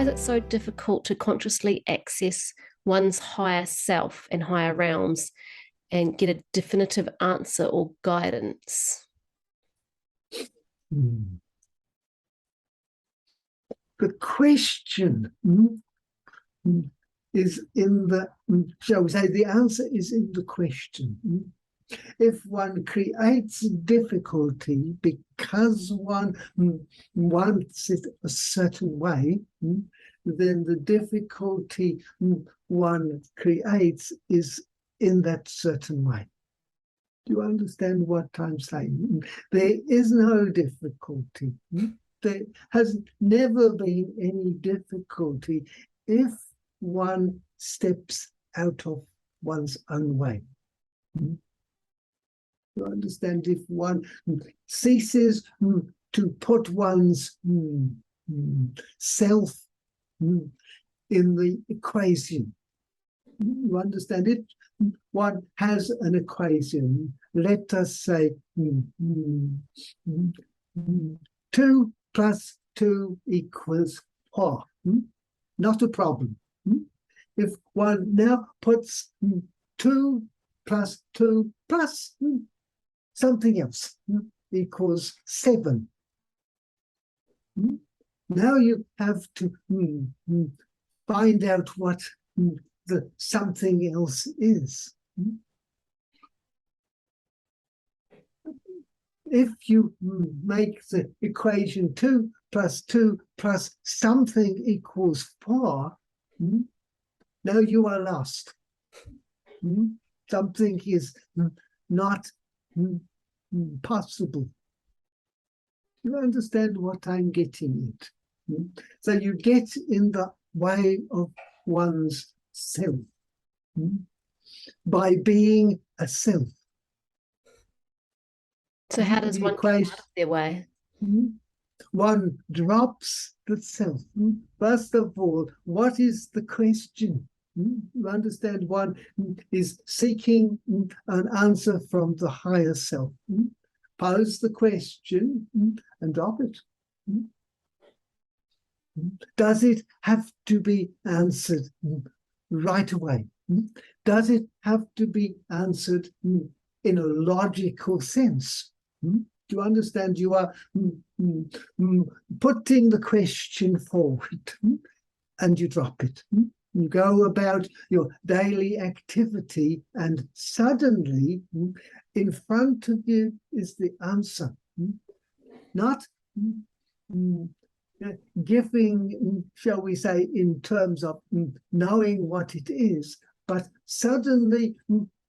is it so difficult to consciously access one's higher self and higher realms and get a definitive answer or guidance? The question is in the, shall we say, the answer is in the question. If one creates difficulty because one wants it a certain way, then the difficulty one creates is in that certain way. Do you understand what I'm saying? There is no difficulty. There has never been any difficulty if one steps out of one's own way. You understand? If one ceases to put one's self in the equation. You understand it? One has an equation. Let us say 2 plus 2 equals 4. Not a problem. If one now puts 2 plus 2 plus something else equals 7. Now you have to find out what the something else is. If you make the equation 2 plus 2 plus something equals 4, now you are lost. Something is not possible. You understand what I'm getting at? So you get in the way of one's self by being a self. So how does one get out of their way? One drops the self. First of all, what is the question? You understand, one is seeking an answer from the higher self. Pose the question and drop it. Does it have to be answered right away? Does it have to be answered in a logical sense? Do you understand? You are putting the question forward and you drop it. You go about your daily activity and suddenly in front of you is the answer. Not giving, shall we say, in terms of knowing what it is, but suddenly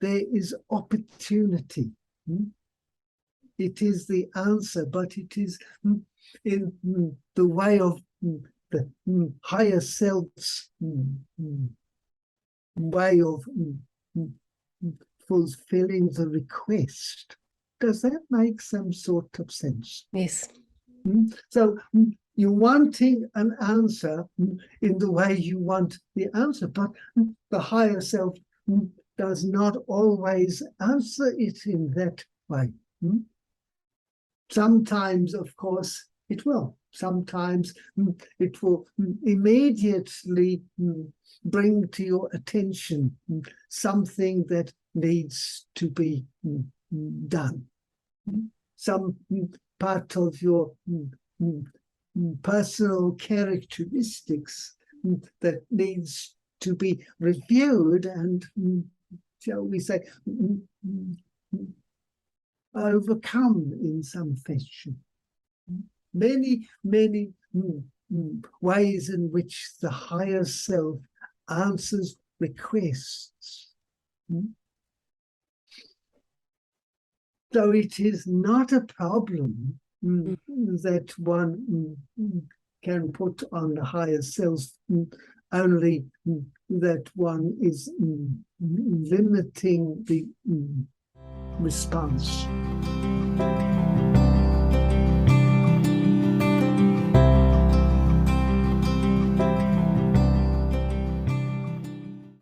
there is opportunity. It is the answer, but it is in the way of the higher self's way of fulfilling the request. Does that make some sort of sense? Yes. So you're wanting an answer in the way you want the answer, but the higher self does not always answer it in that way. Sometimes, of course, it will. Sometimes it will immediately bring to your attention something that needs to be done. Some part of your personal characteristics that needs to be reviewed and, shall we say, overcome in some fashion. Many ways in which the higher self answers requests. So it is not a problem that one can put on the higher self, only that one is limiting the response.